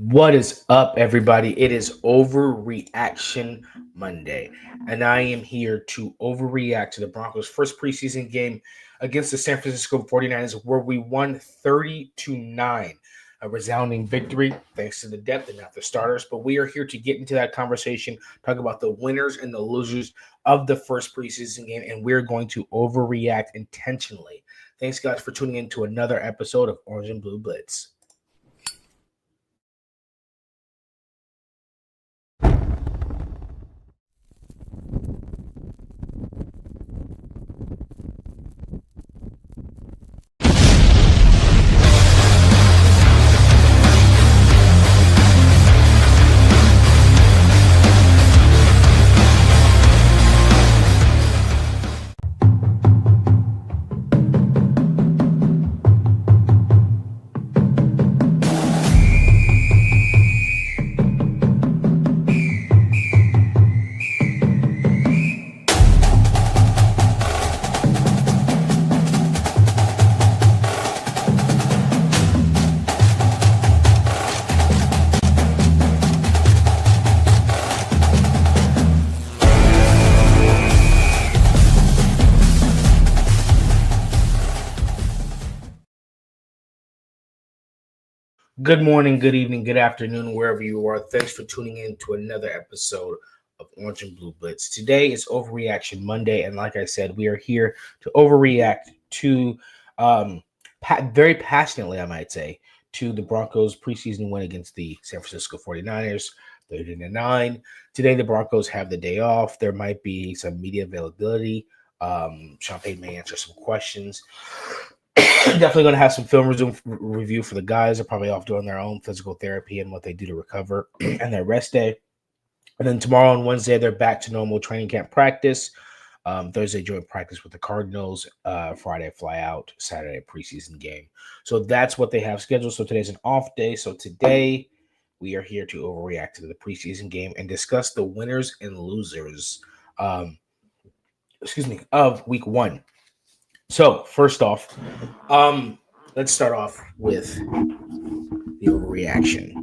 What is up, everybody? It is Overreaction Monday, and I am here to overreact to the Broncos' first preseason game against the San Francisco 49ers, where we won 30-9. A resounding victory, thanks to the depth and not the starters. But we are here to get into that conversation, talk about the winners and the losers of the first preseason game, and we're going to overreact intentionally. Thanks, guys, for tuning in to another episode of Orange and Blue Blitz. Good morning, good evening, good afternoon, wherever you are. Thanks for tuning in to another episode of Orange and Blue Blitz. Today is Overreaction Monday, and like I said, we are here to overreact to, very passionately, I might say, to the Broncos' preseason win against the San Francisco 49ers, 30-9. Today, the Broncos have the day off. There might be some media availability. Sean Payton may answer some questions. Definitely going to have some film review for the guys. They're probably off doing their own physical therapy and what they do to recover and their rest day. And then tomorrow and Wednesday, they're back to normal training camp practice. Thursday, joint practice with the Cardinals. Friday, fly out. Saturday, preseason game. So that's what they have scheduled. So today's an off day. So today, we are here to overreact to the preseason game and discuss the winners and losers of week one. So first off, let's start off with the overreaction.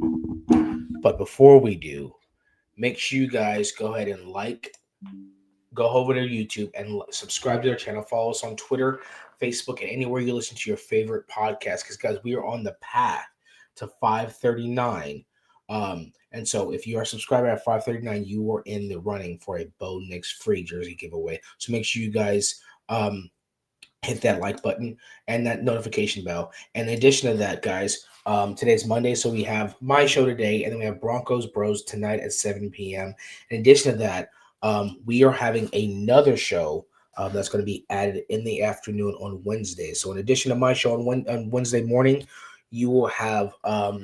But before we do, make sure you guys go ahead and go over to YouTube and subscribe to their channel. Follow us on Twitter, Facebook, and anywhere you listen to your favorite podcast. Because guys, we are on the path to 539. And so if you are subscribed at 539, you are in the running for a Bo Nix free jersey giveaway. So make sure you guys hit that like button and that notification bell. And in addition to that, guys, today's Monday, so we have my show today, and then we have Broncos Bros tonight at 7 p.m. In addition to that, we are having another show that's going to be added in the afternoon on Wednesday. So in addition to my show on Wednesday morning, you will have a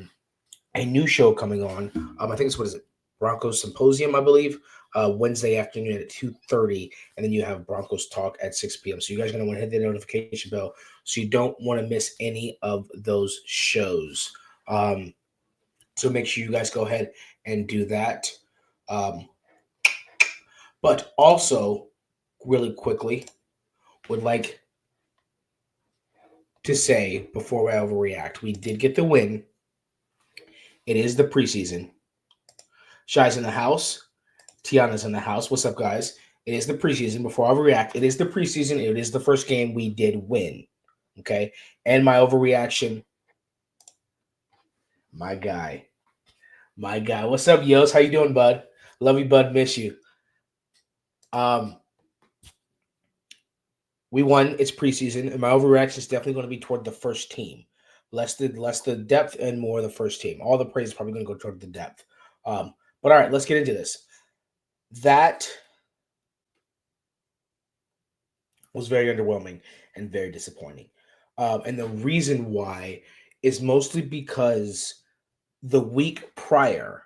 new show coming on. I think it's Broncos Symposium, I believe. Wednesday afternoon at 2:30, and then you have Broncos Talk at 6 p.m. So you guys are going to want to hit the notification bell so you don't want to miss any of those shows. So make sure you guys go ahead and do that. But also, really quickly, would like to say before I overreact, we did get the win. It is the preseason. Shai's in the house. Tiana's in the house. What's up, guys? It is the preseason. Before I overreact, it is the preseason. It is the first game. We did win. Okay? And my overreaction, my guy. My guy. What's up, Yos? How you doing, bud? Love you, bud. Miss you. We won. It's preseason. And my overreaction is definitely going to be toward the first team. Less the depth and more the first team. All the praise is probably going to go toward the depth. But all right, let's get into this. That was very underwhelming and very disappointing. And the reason why is mostly because the week prior,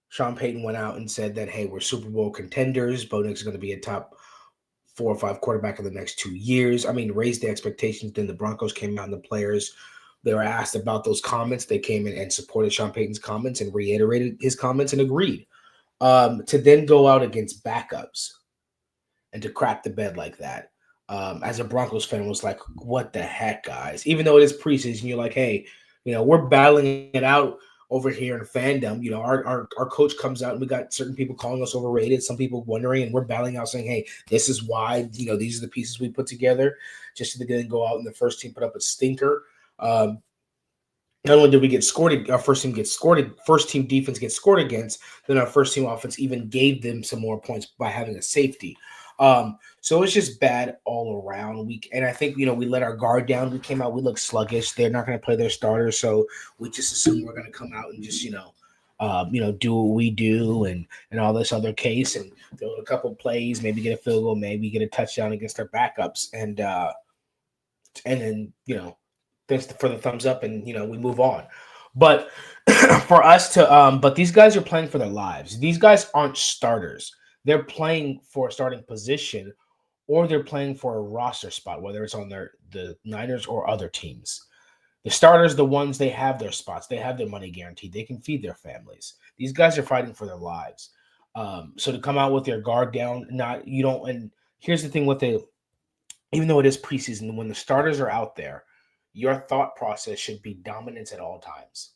Sean Payton went out and said that, hey, we're Super Bowl contenders. Bo Nix is going to be a top 4 or 5 quarterback in the next 2 years. I mean, raised the expectations. Then the Broncos came out and the players, they were asked about those comments. They came in and supported Sean Payton's comments and reiterated his comments and agreed. To then go out against backups and to crap the bed like that, as a Broncos fan, was like, what the heck, guys? Even though it is preseason, you're like, hey, we're battling it out over here in fandom, our coach comes out and we got certain people calling us overrated, some people wondering, and we're battling out saying, hey, this is why, these are the pieces we put together just to then go out and the first team put up a stinker. Not only did we get scored, our first team defense gets scored against, then our first team offense even gave them some more points by having a safety. So it's just bad all around. And I think, we let our guard down. We came out, we looked sluggish. They're not going to play their starters, so we just assume we're going to come out and just, do what we do and all this other case and throw a couple plays, maybe get a field goal, maybe get a touchdown against our backups, and then thanks for the thumbs up, and we move on. But for us to but these guys are playing for their lives. These guys aren't starters. They're playing for a starting position, or they're playing for a roster spot, whether it's on the Niners or other teams. The starters, the ones, they have their spots, they have their money guaranteed, they can feed their families. These guys are fighting for their lives. So to come out with your guard down, and here's the thing with even though it is preseason, when the starters are out there, your thought process should be dominance at all times.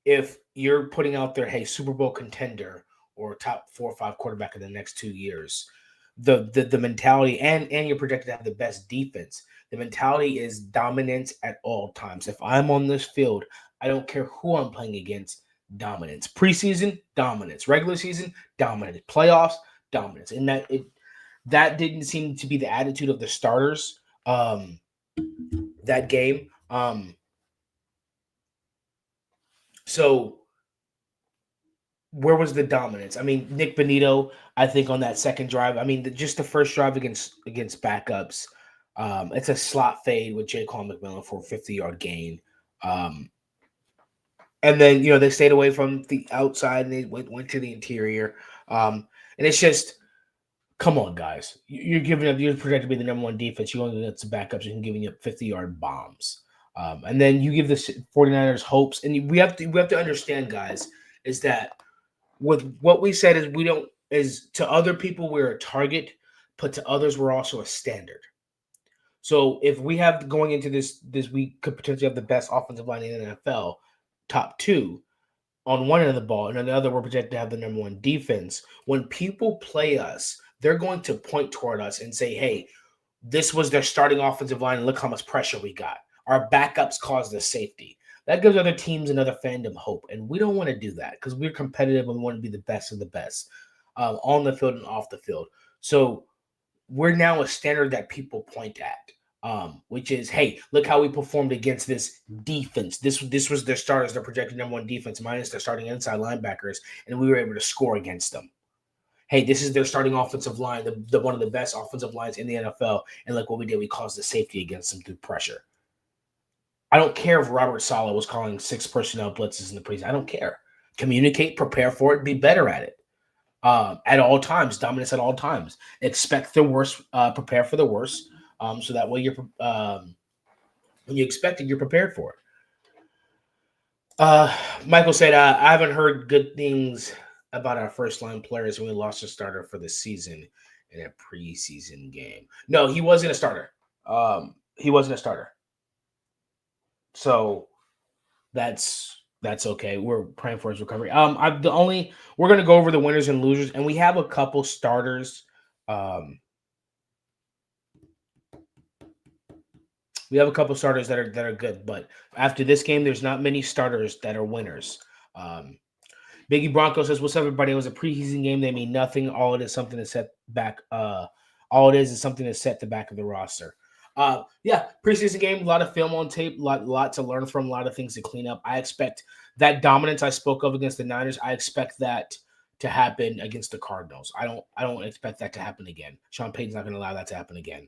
If you're putting out there, hey, Super Bowl contender or top 4 or 5 quarterback in the next 2 years, the mentality, and you're projected to have the best defense, the mentality is dominance at all times. If I'm on this field, I don't care who I'm playing against, dominance. Preseason, dominance. Regular season, dominance. Playoffs, dominance. And that didn't seem to be the attitude of the starters that game. So where was the dominance? I mean, Nick Bonito, I think on that second drive, just the first drive against backups, it's a slot fade with Jaquan McMillan for a 50-yard gain. And then, they stayed away from the outside and they went to the interior. And it's just, come on, guys. You're projected to be the number one defense. You're going against the backups and giving up 50-yard bombs. And then you give the 49ers hopes. And we have to understand, guys, is that with what we said is to other people, we're a target, but to others, we're also a standard. So if we have going into this, we could potentially have the best offensive line in the NFL, top 2 on one end of the ball, and on the other, we're projected to have the number 1 defense. When people play us, they're going to point toward us and say, hey, this was their starting offensive line, and look how much pressure we got. Our backups caused the safety. That gives other teams and other fandom hope, and we don't want to do that because we're competitive and we want to be the best of the best on the field and off the field. So we're now a standard that people point at, which is, hey, look how we performed against this defense. This was their starters, their projected number 1 defense, minus their starting inside linebackers, and we were able to score against them. Hey, this is their starting offensive line, the one of the best offensive lines in the NFL, and look what we did. We caused the safety against them through pressure. I don't care if Robert Saleh was calling 6 personnel blitzes in the preseason. I don't care. Communicate, prepare for it, be better at it. At all times, dominance at all times. Expect the worst, prepare for the worst. So that way when you expect it, you're prepared for it. Michael said, I haven't heard good things about our first line players when we lost a starter for the season in a preseason game. No, he wasn't a starter. He wasn't a starter. So that's okay. We're praying for his recovery. We're going to go over the winners and losers, and we have a couple starters. We have a couple starters that are good, but after this game, there's not many starters that are winners. Biggie Bronco says, "What's up, everybody? It was a preseason game. They mean nothing. All it is something to set back. All it is something to set the back of the roster." Yeah, preseason game, a lot of film on tape, lot to learn from, a lot of things to clean up. I expect that dominance I spoke of against the Niners. I expect that to happen against the Cardinals. I don't expect that to happen again. Sean Payton's not going to allow that to happen again.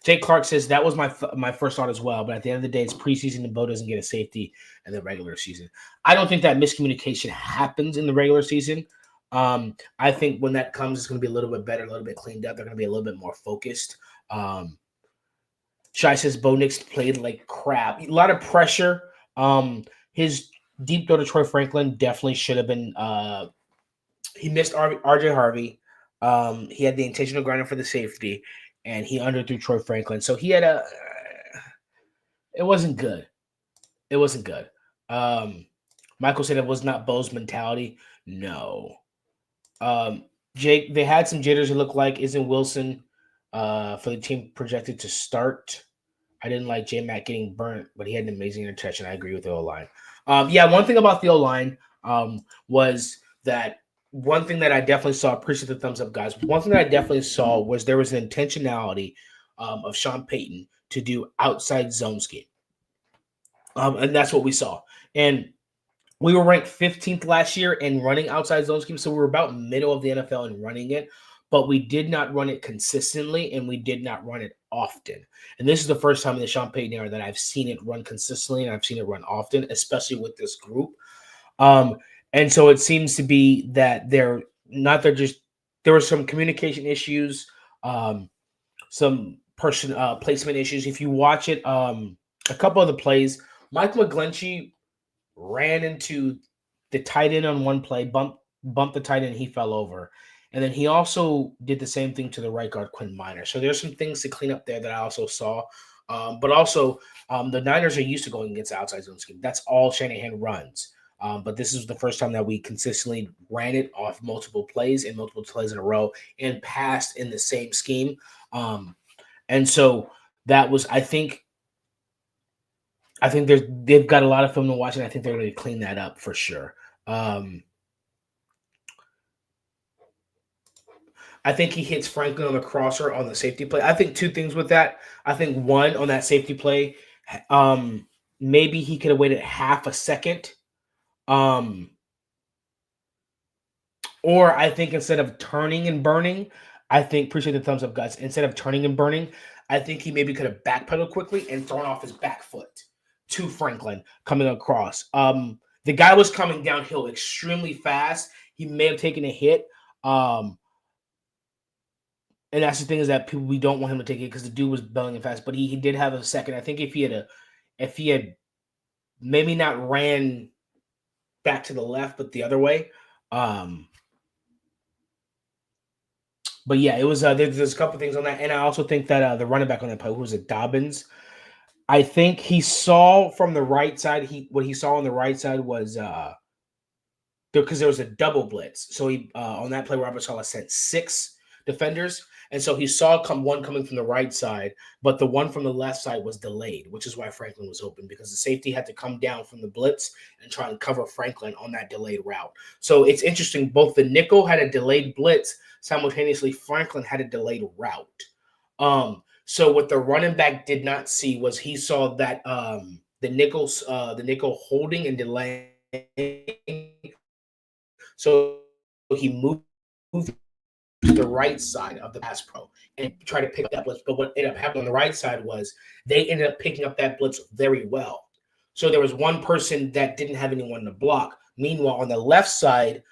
Jake Clark says that was my first thought as well, but at the end of the day, it's preseason and Bo doesn't get a safety in the regular season. I don't think that miscommunication happens in the regular season. I think when that comes, it's going to be a little bit better, a little bit cleaned up. They're going to be a little bit more focused. Shai says Bo Nix played like crap. A lot of pressure. His deep throw to Troy Franklin definitely should have been. He missed RJ Harvey. He had the intentional grinder for the safety, and he underthrew Troy Franklin. So he had it wasn't good. It wasn't good. Michael said it was not Bo's mentality. No. Jake, they had some jitters. It looked like isn't Wilson for the team projected to start. I didn't like J Mac getting burnt, but he had an amazing interception. I agree with the O line. Yeah, one thing about the O line was that one thing that I definitely saw. Appreciate the thumbs up, guys. One thing that I definitely saw was there was an intentionality of Sean Payton to do outside zone scheme, and that's what we saw. And we were ranked 15th last year in running outside zone scheme, so we were about middle of the NFL in running it, but we did not run it consistently, and we did not run it often. And this is the first time in the Sean Payton era that I've seen it run consistently, and I've seen it run often, especially with this group. And so it seems to be that there were some communication issues, some placement issues. If you watch it, a couple of the plays, Mike McGlinchey ran into the tight end on one play, bumped the tight end, he fell over. And then he also did the same thing to the right guard, Quinn Minor. So there's some things to clean up there that I also saw. But also, the Niners are used to going against the outside zone scheme. That's all Shanahan runs. But this is the first time that we consistently ran it off multiple plays in a row and passed in the same scheme. And so that was, I think they've got a lot of film to watch, and I think they're going to clean that up for sure. I think he hits Franklin on the crosser on the safety play. I think two things with that. I think one, on that safety play, maybe he could have waited half a second. Or I think instead of turning and burning, appreciate the thumbs up, guys. Instead of turning and burning, I think he maybe could have backpedaled quickly and thrown off his back foot to Franklin coming across. The guy was coming downhill extremely fast. He may have taken a hit. And that's the thing, is that we don't want him to take it because the dude was belling fast, but he did have a second. I think if he had maybe not ran back to the left, but the other way. But yeah, it was there's a couple things on that. And I also think that the running back on that play, who was it, Dobbins, I think he saw from the right side, what he saw on the right side was because there was a double blitz. So he on that play, Robert Saleh sent 6 defenders. And so he saw one coming from the right side, but the one from the left side was delayed, which is why Franklin was open, because the safety had to come down from the blitz and try and cover Franklin on that delayed route. So it's interesting. Both the nickel had a delayed blitz. Simultaneously, Franklin had a delayed route. So what the running back did not see was he saw that the nickel holding and delaying. So he moved to the right side of the pass pro and try to pick up that blitz. But what ended up happening on the right side was they ended up picking up that blitz very well. So there was one person that didn't have anyone to block. Meanwhile, on the left side,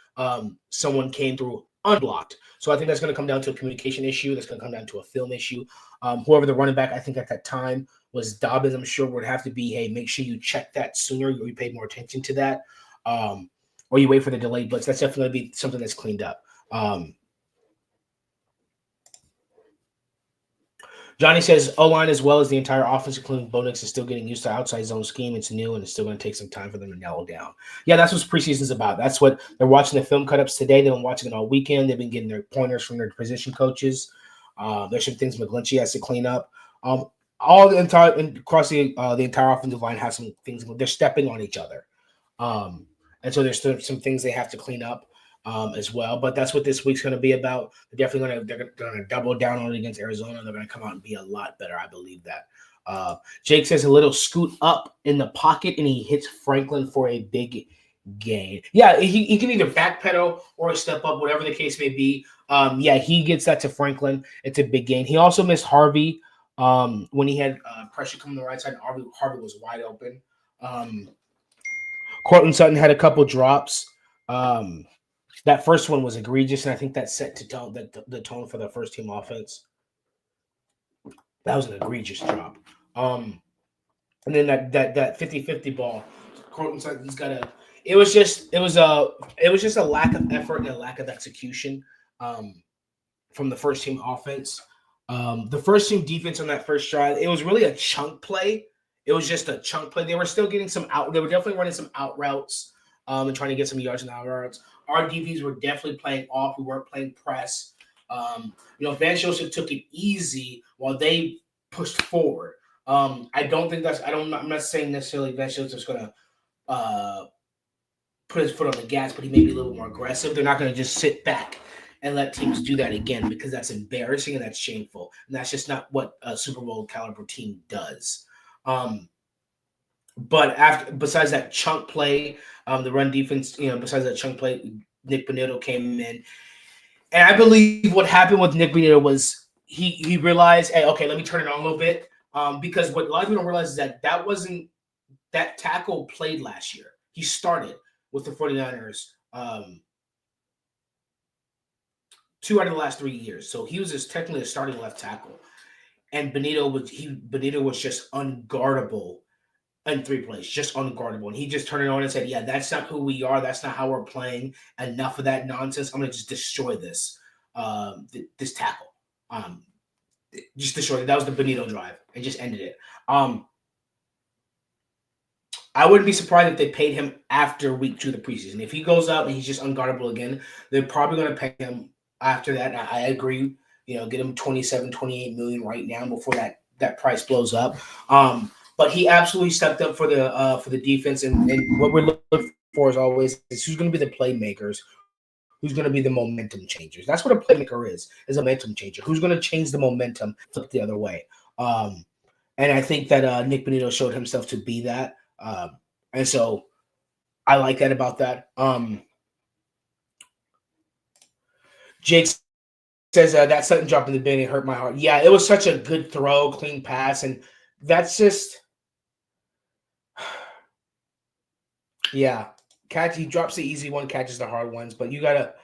someone came through unblocked. So I think that's going to come down to a communication issue. That's going to come down to a film issue. Whoever the running back, I think at that time was Dobbins, I'm sure would have to be, hey, make sure you check that sooner, or you pay more attention to that, or you wait for the delayed blitz. That's definitely going to be something that's cleaned up. Johnny says O-line as well as the entire offense, including Bo Nix, is still getting used to outside zone scheme. It's new, and it's still going to take some time for them to nail it down. Yeah, that's what preseason's about. That's what they're watching the film cut-ups today. They've been watching it all weekend. They've been getting their pointers from their position coaches. There's some things McGlinchey has to clean up. All the entire across the entire offensive line has some things. They're stepping on each other, and so there's some things they have to clean up. As well, but that's what this week's going to be about. They're going to double down on it against Arizona. They're going to come out and be a lot better. I believe that. Jake says a little scoot up in the pocket, and he hits Franklin for a big gain. Yeah, he can either backpedal or step up, whatever the case may be. Yeah, he gets that to Franklin. It's a big gain. He also missed Harvey when he had pressure coming to the right side. Harvey was wide open. Cortland Sutton had a couple drops. That first one was egregious, and I think that set the tone for the first team offense. That was an egregious drop. And then that 50-50 ball, Cortland Sutton's got a. It was just a lack of effort and a lack of execution from the first team offense. The first team defense on that first drive, it was really a chunk play. It was just a chunk play. They were still getting some out. They were definitely running some out routes. and trying to get some yards and yards. Our DBs were definitely playing off. We weren't playing press. Vance Joseph took it easy while they pushed forward. I don't think that's. I'm not saying necessarily Vance Joseph's going to put his foot on the gas, but he may be a little more aggressive. They're not going to just sit back and let teams do that again because that's embarrassing and that's shameful. And that's just not what a Super Bowl caliber team does. But besides that chunk play, the run defense, besides that chunk play, Nick Bonitto came in. And I believe what happened with Nick Bonitto was he realized, hey, okay, let me turn it on a little bit. Because what a lot of people don't realize is that tackle played last year. He started with the 49ers 2 out of the last 3 years. So he was just technically a starting left tackle. And Bonitto was just unguardable in 3 plays, just unguardable. And he just turned it on and said, yeah, that's not who we are. That's not how we're playing. Enough of that nonsense. I'm going to just destroy this tackle. Just destroy it. That was the Bonitto drive. It just ended it. I wouldn't be surprised if they paid him after week 2 of the preseason. If he goes out and he's just unguardable again, they're probably going to pay him after that. And I agree. Get him 27, 28 million right now before that price blows up. But he absolutely stepped up for the defense. And what we're looking for is always who's going to be the playmakers, who's going to be the momentum changers. That's what a playmaker is a momentum changer. Who's going to change the momentum, flip the other way. And I think that Nick Bonitto showed himself to be that. And so I like that about that. Jake says that sudden drop in the bin, it hurt my heart. Yeah, it was such a good throw, clean pass, and that's just yeah. He drops the easy one, catches the hard ones, but you gotta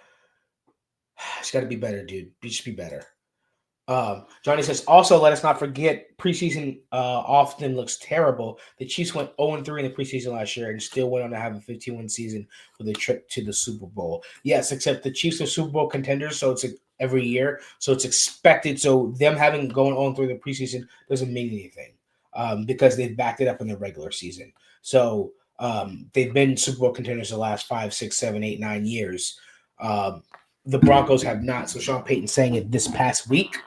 be better, dude. You just be better. Johnny says, also, let us not forget, preseason often looks terrible. The Chiefs went 0-3 in the preseason last year and still went on to have a 15-win season with a trip to the Super Bowl. Yes, except the Chiefs are Super Bowl contenders, so it's every year. So it's expected. So them having going 0-3 the preseason doesn't mean anything because they've backed it up in the regular season. So they've been Super Bowl contenders the last 5, 6, 7, 8, 9 years. The Broncos have not. So Sean Payton saying it this past week.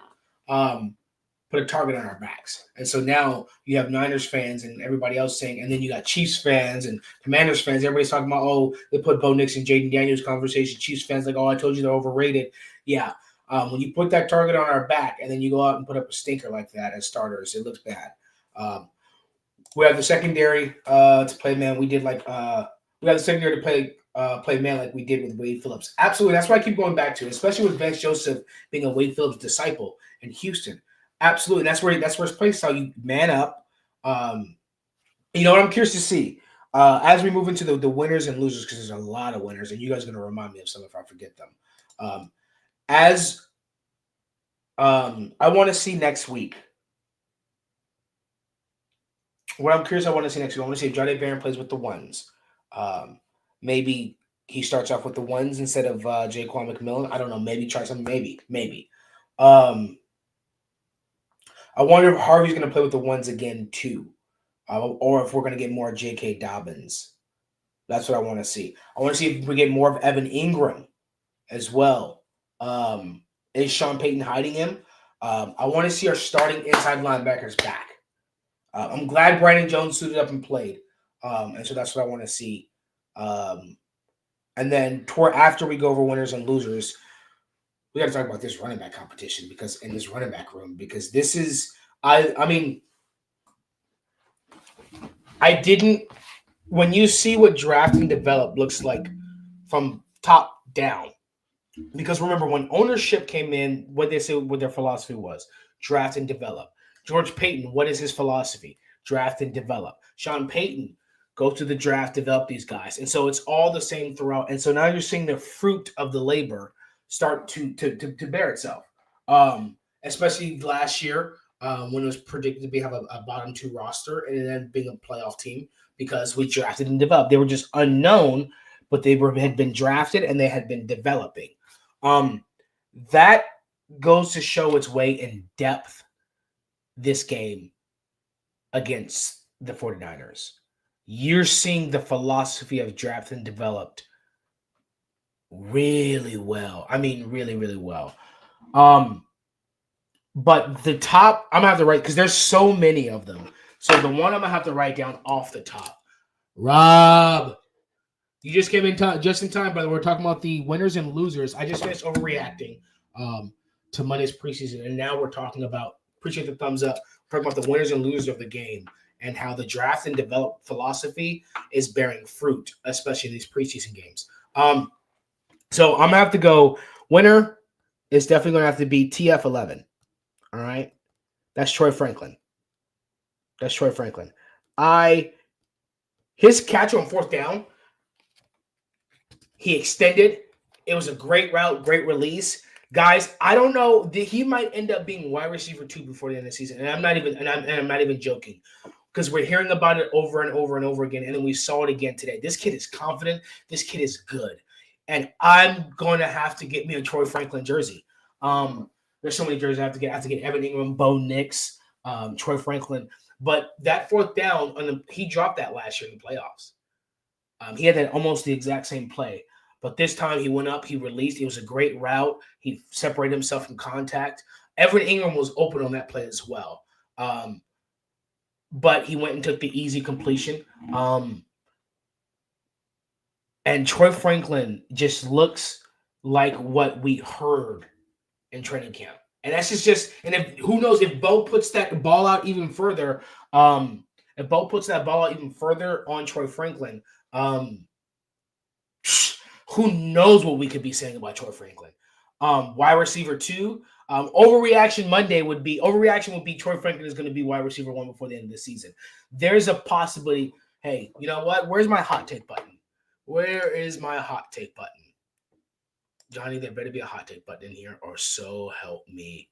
Put a target on our backs. And so now you have Niners fans and everybody else saying, and then you got Chiefs fans and Commanders fans. Everybody's talking about, oh, they put Bo Nix and Jaden Daniels conversation. Chiefs fans like, oh, I told you they're overrated. Yeah. When you put that target on our back and then you go out and put up a stinker like that as starters, it looks bad. We have the secondary to play man. We have the secondary to play man like we did with Wade Phillips. Absolutely. That's why I keep going back to it, especially with Vance Joseph being a Wade Phillips disciple in Houston. Absolutely. That's where it's placed, how you man up. What I'm curious to see as we move into the winners and losers, because there's a lot of winners, and you guys are going to remind me of some if I forget them. I want to see next week. What I'm curious, I want to see next week. I want to see if Johnny Barron plays with the ones. Maybe he starts off with the ones instead of Jaquan McMillan. I don't know. Maybe try something. Maybe. I wonder if Harvey's going to play with the ones again too, or if we're going to get more J.K. Dobbins. That's what I want to see. I want to see if we get more of Evan Ingram as well. Is Sean Payton hiding him? I want to see our starting inside linebackers back. I'm glad Brandon Jones suited up and played, and so that's what I want to see. And then after we go over winners and losers, we got to talk about this running back competition in this running back room, because this is, when you see what draft and develop looks like from top down, because remember when ownership came in, what they say, what their philosophy was, draft and develop. George Payton, what is his philosophy? Draft and develop. Sean Payton, go to the draft, develop these guys. And so it's all the same throughout. And so now you're seeing the fruit of the labor start to bear itself. Especially last year when it was predicted to have a bottom 2 roster and then being a playoff team, because we drafted and developed. They were just unknown, but had been drafted and they had been developing. That goes to show its way in depth this game against the 49ers. you're seeing the philosophy of drafting developed really well. I mean, really, really well. But the top, I'm gonna have to write because there's so many of them. So the one I'm gonna have to write down off the top. Rob, you just came in just in time, brother. We're talking about the winners and losers. I just finished overreacting to Monday's preseason, and now we're talking about. Appreciate the thumbs up. We're talking about the winners and losers of the game and how the draft and develop philosophy is bearing fruit, especially in these preseason games. So I'm gonna have to go. Winner is definitely gonna have to be TF11. All right, that's Troy Franklin. That's Troy Franklin. His catch on fourth down, he extended. It was a great route, great release. Guys, I don't know. He might end up being wide receiver 2 before the end of the season. And I'm not even joking. Because we're hearing about it over and over and over again. And then we saw it again today. This kid is confident. This kid is good. And I'm going to have to get me a Troy Franklin jersey. There's so many jerseys I have to get. I have to get Evan Ingram, Bo Nix, Troy Franklin. But that fourth down, he dropped that last year in the playoffs. He had that almost the exact same play. But this time he went up, he released. It was a great route. He separated himself from contact. Evan Ingram was open on that play as well. But he went and took the easy completion. And Troy Franklin just looks like what we heard in training camp. And that's just and if who knows if Bo puts that ball out even further, on Troy Franklin, who knows what we could be saying about Troy Franklin. Wide receiver 2. Overreaction would be Troy Franklin is going to be wide receiver 1 before the end of the season. There's a possibility. Hey, you know what? Where's my hot take button? Where is my hot take button? Johnny, there better be a hot take button in here, or so help me.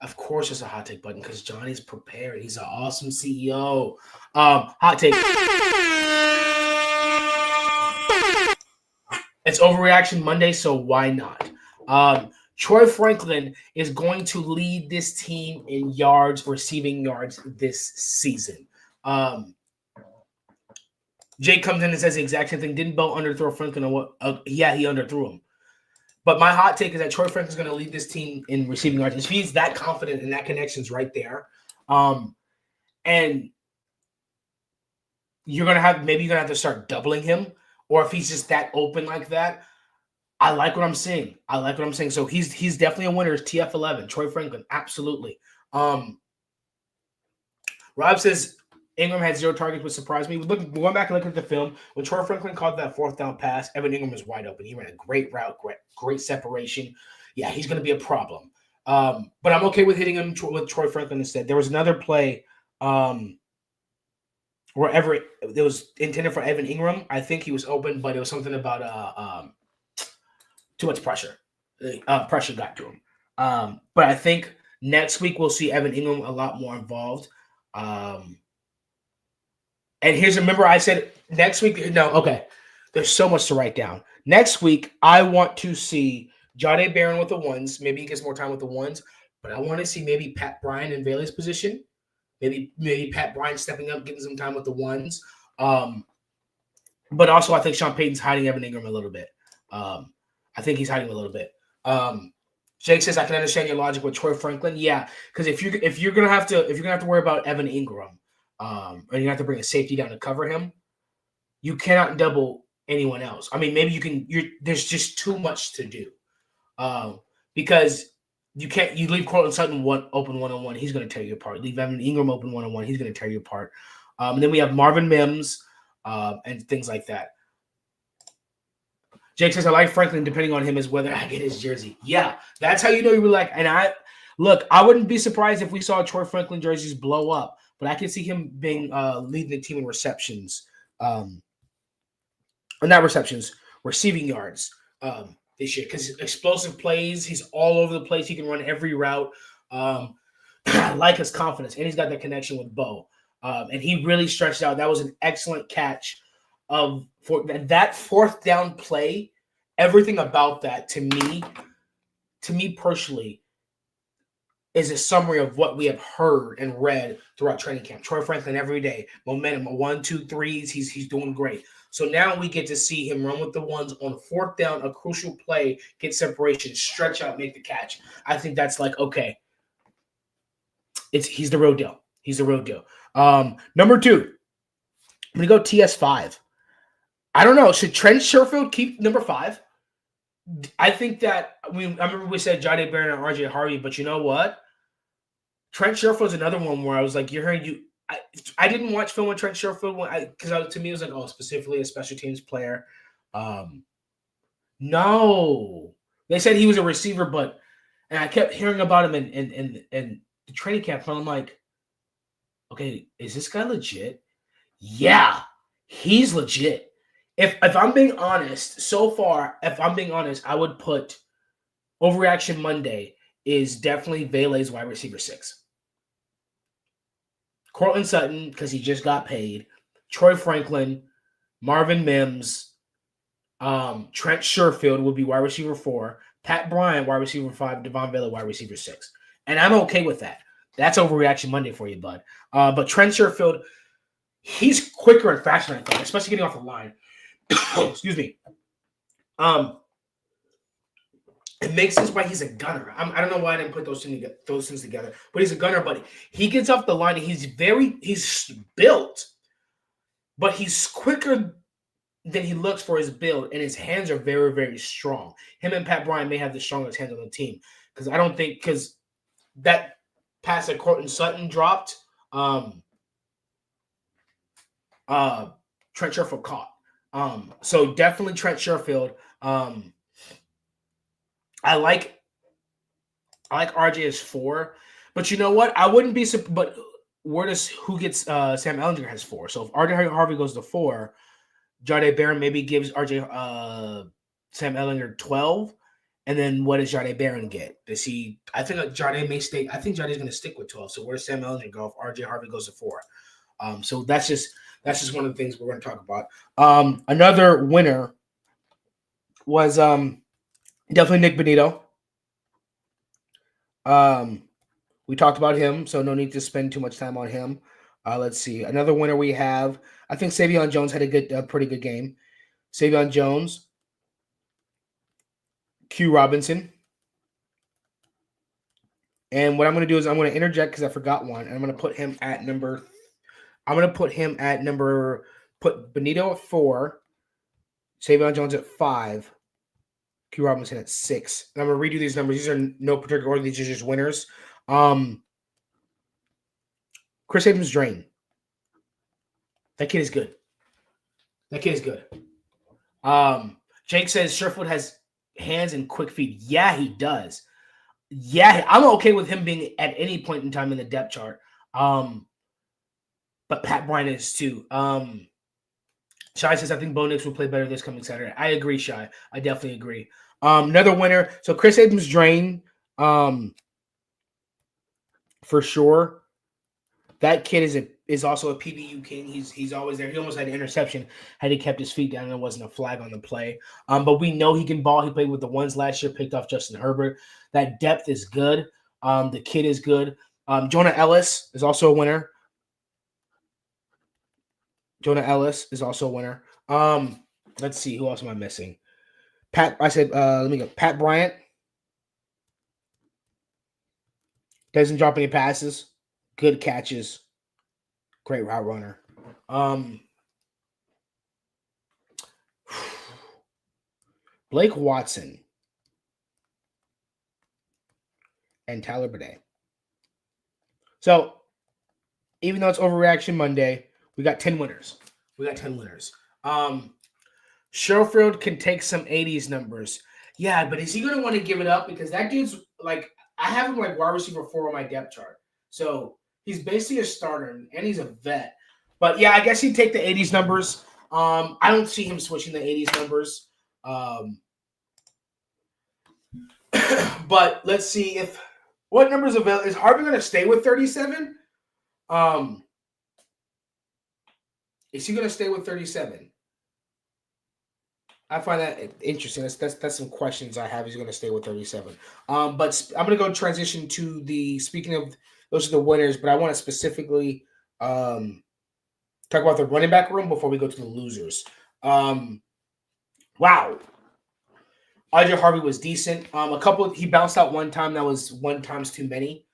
Of course there's a hot take button because Johnny's prepared. He's an awesome CEO. Hot take. It's Overreaction Monday, so why not? Troy Franklin is going to lead this team in receiving yards this season. Jake comes in and says the exact same thing. Didn't Bo underthrow Franklin? Or what? Yeah, he underthrew him. But my hot take is that Troy Franklin's going to lead this team in receiving yards. If he's that confident and that connection's right there, and you're going to have to start doubling him, or if he's just that open like that, I like what I'm seeing. So he's definitely a winner. It's TF11, Troy Franklin, absolutely. Rob says Ingram had 0 targets, which surprised me. We went back and looked at the film. When Troy Franklin caught that fourth down pass, Evan Ingram was wide open. He ran a great route, great separation. Yeah, he's going to be a problem. But I'm okay with hitting him with Troy Franklin instead. There was another play where it was intended for Evan Ingram. I think he was open, but it was something about too much pressure. Pressure got to him. But I think next week we'll see Evan Ingram a lot more involved. And remember I said next week, no, okay. There's so much to write down. Next week, I want to see Jahdae Barron with the ones. Maybe he gets more time with the ones. But I want to see maybe Pat Bryant in Bailey's position. Maybe Pat Bryant stepping up, getting some time with the ones. But also I think Sean Payton's hiding Evan Ingram a little bit. I think he's hiding a little bit. Jake says I can understand your logic with Troy Franklin. Yeah, because if you're gonna have to worry about Evan Ingram, and you have to bring a safety down to cover him, you cannot double anyone else. I mean, maybe you can. There's just too much to do, because you can't. You leave Cortland Sutton open 1-on-1, he's going to tear you apart. Leave Evan Ingram open 1-on-1, he's going to tear you apart. And then we have Marvin Mims and things like that. Jake says I like Franklin depending on him as whether I get his jersey. Yeah, that's how you know you were like. And I wouldn't be surprised if we saw Troy Franklin jerseys blow up. But I can see him being leading the team in receptions, receiving yards this year because explosive plays. He's all over the place. He can run every route. I like his confidence, and he's got that connection with Bo. And he really stretched out. That was an excellent catch for that fourth down play. Everything about that to me personally is a summary of what we have heard and read throughout training camp. Troy Franklin every day, momentum, 1, 2, 3s. He's doing great. So now we get to see him run with the ones on 4th down, a crucial play, get separation, stretch out, make the catch. I think that's like, okay, he's the real deal. He's the real deal. Number 2, I'm gonna go TS5. I don't know. Should Trent Sherfield keep number 5? I think that I remember we said Jahdae Barron and RJ Harvey, but you know what? Trent Sherfield's another one where I was like, you're hearing you. I didn't watch film with Trent Sherfield because to me it was like, oh, specifically a special teams player. No, they said he was a receiver, and I kept hearing about him in the training camp, and I'm like, okay, is this guy legit? Yeah, he's legit. If I'm being honest, so far, I would put Overreaction Monday is definitely Vele's wide receiver 6. Cortland Sutton, because he just got paid. Troy Franklin, Marvin Mims, Trent Sherfield would be wide receiver 4. Pat Bryant, wide receiver 5. Devon Vele, wide receiver 6. And I'm okay with that. That's Overreaction Monday for you, bud. But Trent Sherfield, he's quicker and faster, I think, especially getting off the line. Excuse me. It makes sense why he's a gunner. I don't know why I didn't put those things together, but he's a gunner. But he gets off the line and he's built, but he's quicker than he looks for his build, and his hands are very, very strong. Him and Pat Bryant may have the strongest hands on the team because that pass that Cortland Sutton dropped, Trent Sherfield caught. So definitely Trent Sherfield. I like RJ as 4, but you know what? I wouldn't be. But who gets Sam Ehlinger has 4. So if RJ Harvey goes to 4, Jahdae Barron maybe gives Sam Ehlinger 12, and then what does Jahdae Barron get? Does he? I think Jahdae may stay. I think Jahdae's going to stick with 12. So where does Sam Ehlinger go if RJ Harvey goes to 4? So that's just one of the things we're going to talk about. Another winner was definitely Nick Benito. We talked about him, so no need to spend too much time on him. Let's see. Another winner we have, I think Savion Jones had a pretty good game. Savion Jones, Q Robinson. And what I'm going to do is I'm going to interject because I forgot one. And I'm going to put him at put Benito at 4, Savion Jones at 5, Q Robinson at 6. And I'm going to redo these numbers. These are no particular order. These are just winners. Chris Abrams-Drain. That kid is good. Jake says Sherfield has hands and quick feet. Yeah, he does. Yeah, I'm okay with him being at any point in time in the depth chart. But Pat Bryant is too. Shy says, I think Bo Nix will play better this coming Saturday. I agree, Shy. I definitely agree. Another winner. So Chris Abrams-Drain, for sure. That kid is also a PBU king. He's always there. He almost had an interception had he kept his feet down and there wasn't a flag on the play. But we know he can ball. He played with the ones last year, picked off Justin Herbert. That depth is good. The kid is good. Jonah Ellis is also a winner. Let's see. Who else am I missing? Pat Bryant. Doesn't drop any passes. Good catches. Great route runner. Blake Watson and Tyler Bidet. So, even though it's Overreaction Monday, we got 10 winners. Sherfield can take some 80s numbers. Yeah, but is he going to want to give it up? Because that dude's like, I have him like wide receiver 4 on my depth chart. So he's basically a starter, and he's a vet. But yeah, I guess he'd take the 80s numbers. I don't see him switching the 80s numbers. But let's see what numbers available. Is Harvey going to stay with 37? Is he going to stay with 37? I find that interesting. That's some questions I have. He's going to stay with 37. But I'm going to go transition to the. Speaking of those are the winners, but I want to specifically talk about the running back room before we go to the losers. Wow, RJ Harvey was decent. He bounced out one time. That was one times too many.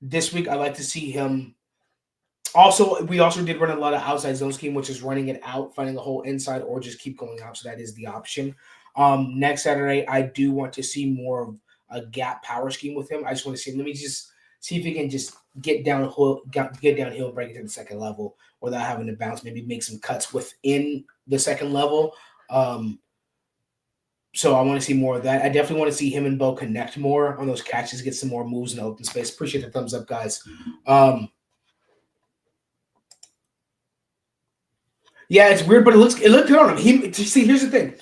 This week I like to see him. Also, we also did run a lot of outside zone scheme, which is running it out, finding a hole inside, or just keep going out. So that is the option. Next Saturday, I do want to see more of a gap power scheme with him. I just want to see. Let me just see if he can just get downhill, break it to the second level without having to bounce. Maybe make some cuts within the second level. So I want to see more of that. I definitely want to see him and Bo connect more on those catches, get some more moves in the open space. Appreciate the thumbs up, guys. Yeah, it's weird, but it looked good on him. See, here's the thing.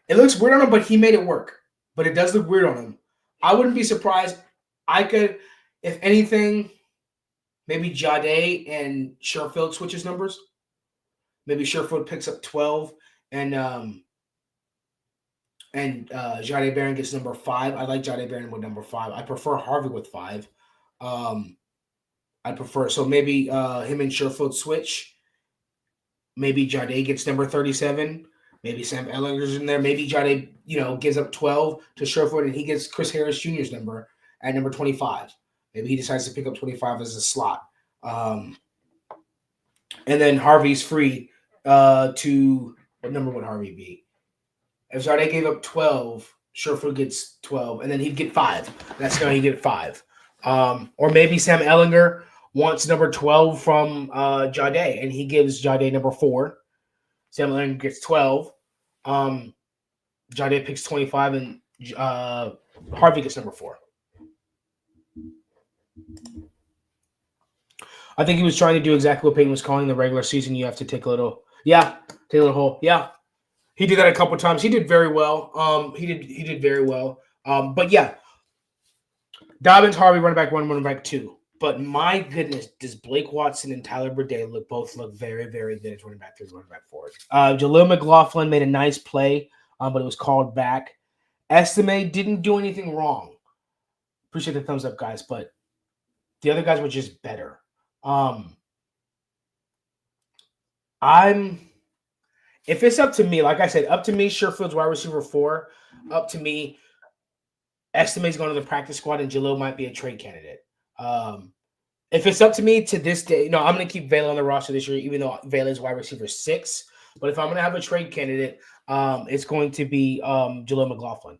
It looks weird on him, but he made it work. But it does look weird on him. I wouldn't be surprised. I could, if anything, maybe Jade and Sherfield switches numbers. Maybe Sherfield picks up 12 and Jade Barron gets number 5. I like Jade Barron with number 5. I prefer Harvey with 5. I prefer so maybe him and Sherfield switch. Maybe Jade gets number 37. Maybe Sam Ehlinger's in there. Maybe Jade, gives up 12 to Sherfield and he gets Chris Harris Jr.'s number at number 25. Maybe he decides to pick up 25 as a slot. And then Harvey's free to what number would Harvey be? If Jade gave up 12, Sherfield gets 12, and then he'd get 5. That's how he'd get 5. Or maybe Sam Ehlinger wants number 12 from Jade, and he gives Jade number 4. Sam Ehlinger gets 12. Jade picks 25, and Harvey gets number 4. I think he was trying to do exactly what Peyton was calling the regular season. You have to take a little hole. Yeah. He did that a couple times. He did very well. He did very well. But yeah, Dobbins, Harvey, running back 1, running back 2. But my goodness, does Blake Watson and Tyler Burdett both look very, very good as running back 3, running back 4. Jaleel McLaughlin made a nice play, but it was called back. Estime didn't do anything wrong. Appreciate the thumbs up, guys. But the other guys were just better. If it's up to me, like I said, up to me, Sherfield's wide receiver 4. Up to me, Estime's going to the practice squad, and Jalil might be a trade candidate. If it's up to me to this day, I'm going to keep Vela on the roster this year, even though Vela is wide receiver 6. But if I'm going to have a trade candidate, it's going to be Jalil McLaughlin.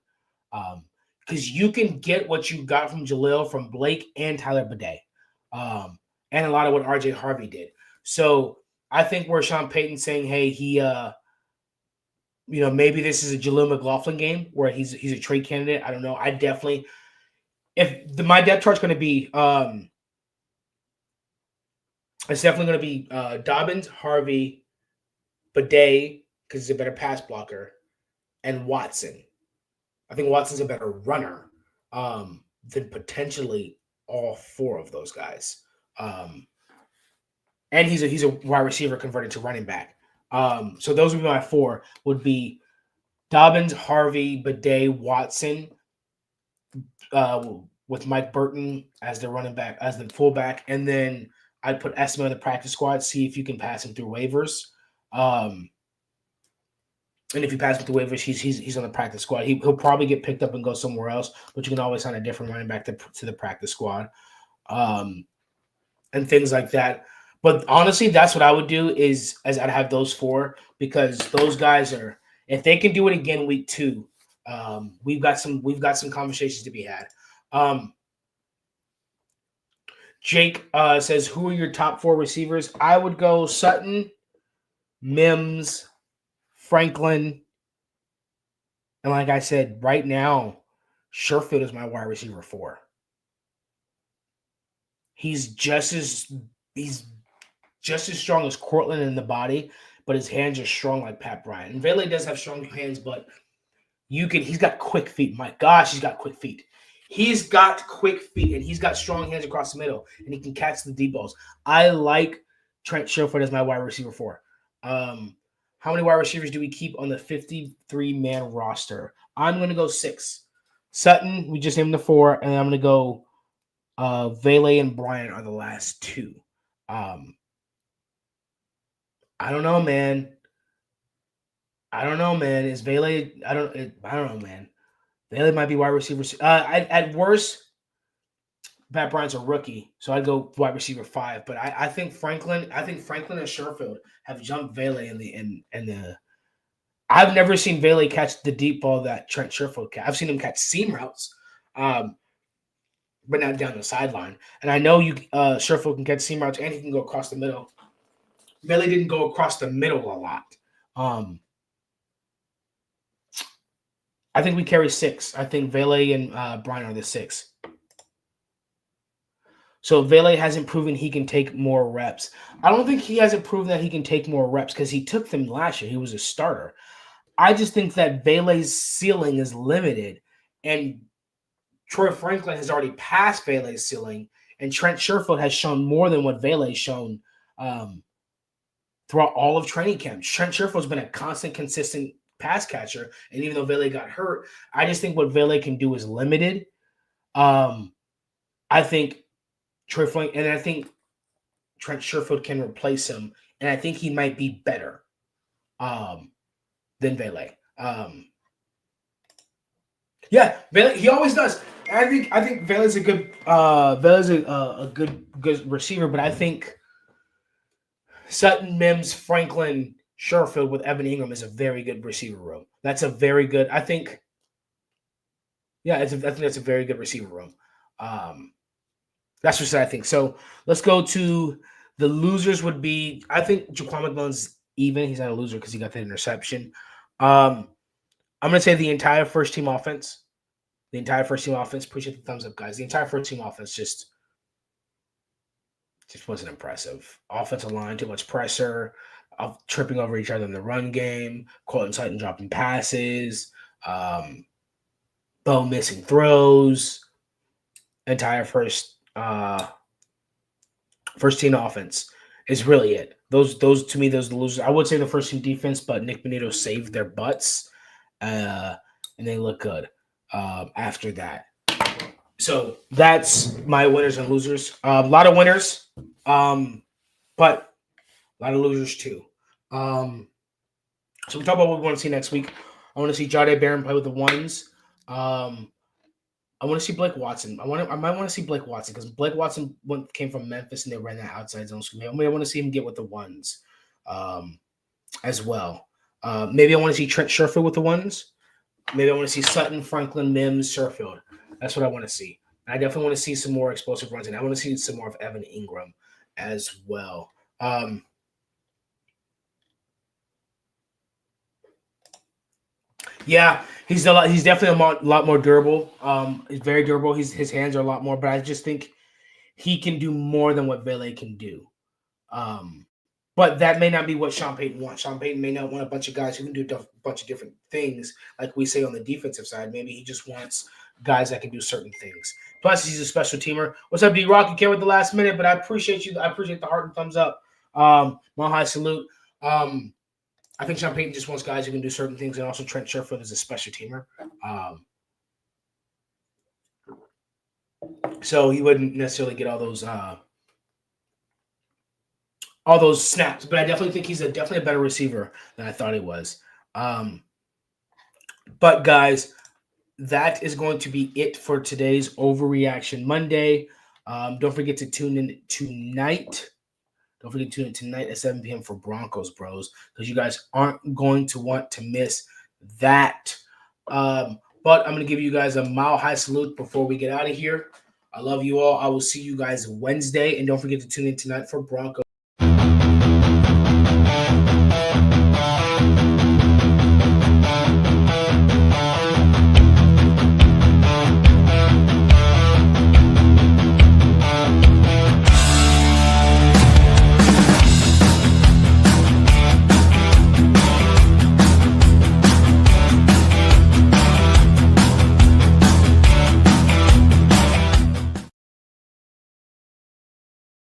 Because you can get what you got from Jalil from Blake and Tyler Burdett. And a lot of what RJ Harvey did. So I think where Sean Payton saying, hey, he maybe this is a Jaleel McLaughlin game where he's a trade candidate. I don't know. I definitely, my depth chart's going to be, it's definitely going to be Dobbins, Harvey, Bidet, because he's a better pass blocker, and Watson. I think Watson's a better runner than potentially all 4 of those guys. And he's a wide receiver converted to running back. So those would be my 4. Would be Dobbins, Harvey, Bidet, Watson, with Mike Burton as the running back, as the fullback, and then I'd put Esma in the practice squad. See if you can pass him through waivers. And if you pass him through waivers, he's on the practice squad. He'll probably get picked up and go somewhere else, but you can always sign a different running back to the practice squad, and things like that. But honestly, that's what I would do is I'd have those 4 because those guys are, if they can do it again week 2, we've got some conversations to be had. Jake says, who are your top 4 receivers? I would go Sutton, Mims, Franklin, and like I said, right now, Sherfield is my wide receiver 4. He's just as strong as Cortland in the body, but his hands are strong like Pat Bryant. And Vele does have strong hands, but he's got quick feet. My gosh, he's got quick feet. He's got quick feet, and he's got strong hands across the middle, and he can catch the deep balls. I like Trent Sherfield as my wide receiver 4. How How many wide receivers do we keep on the 53-man roster? I'm going to go 6. Sutton, we just named the 4, and I'm going to go Vele and Bryant are the last 2. I don't know, man. Is Vele? I don't know, man. Vele might be wide receiver. At worst, Pat Bryant's a rookie, so I'd go wide receiver 5. But I think Franklin and Sherfield have jumped Vele in the. I've never seen Vele catch the deep ball that Trent Sherfield catch. I've seen him catch seam routes, but not down the sideline. And I know Sherfield can catch seam routes and he can go across the middle. Vele didn't go across the middle a lot. I think we carry 6. I think Vele and Bryant are the 6. So Vele hasn't proven he can take more reps. I don't think he hasn't proven that he can take more reps because he took them last year. He was a starter. I just think that Vele's ceiling is limited, and Troy Franklin has already passed Vele's ceiling, and Trent Sherfield has shown more than what Vele's shown throughout all of training camp. Trent Sherfield's been a constant, consistent pass catcher, and even though Vele got hurt, I just think what Vele can do is limited. I think Troy Franklin, and I think Trent Sherfield can replace him, and I think he might be better than Vele. Yeah, Vele, he always does. And I think Vele's a good a good receiver, but I think Sutton, Mims, Franklin, Sherfield with Evan Ingram is a very good receiver room. That's a very good. I think that's a very good receiver room. That's what I think. So let's go to the losers. Would be, I think Jaquan McMillan's even. He's not a loser because he got the interception. I'm going to say the entire first team offense. The entire first team offense. Appreciate the thumbs up, guys. The entire first team offense just wasn't impressive. Offensive line, too much pressure, tripping over each other in the run game, Colton Sutton dropping passes, Bo missing throws. Entire first team offense is really it. Those to me, those are the losers. I would say the first team defense, but Nick Bonito saved their butts, and they look good after that. So that's my winners and losers. A lot of winners, but a lot of losers too. So we talk about what we want to see next week. I want to see Jahdae Barron play with the ones. I want to see Blake Watson. I might want to see Blake Watson because Blake Watson came from Memphis and they ran that outside zone screen. I want to see him get with the ones as well. Maybe I want to see Trent Sherfield with the ones. Maybe I want to see Sutton, Franklin, Mims, Sherfield. That's what I want to see. I definitely want to see some more explosive runs, and I want to see some more of Evan Ingram as well. Yeah, he's definitely a lot more durable. He's very durable. His hands are a lot more, but I just think he can do more than what Vele can do. But that may not be what Sean Payton wants. Sean Payton may not want a bunch of guys who can do a bunch of different things, like we say on the defensive side. Maybe he just wants guys that can do certain things. Plus, he's a special teamer. What's up, D-Rock? You came with the last minute, but I appreciate you. I appreciate the heart and thumbs up. Mahai salute. I think Sean Payton just wants guys who can do certain things, and also Trent Sherfield is a special teamer. So he wouldn't necessarily get all those snaps, but I definitely think he's definitely a better receiver than I thought he was. But guys, that is going to be it for today's Overreaction Monday. Don't forget to tune in tonight. Don't forget to tune in tonight at 7 p.m. for Broncos Bros, because you guys aren't going to want to miss that. But I'm going to give you guys a mile high salute before we get out of here. I love you all. I will see you guys Wednesday, and don't forget to tune in tonight for Broncos.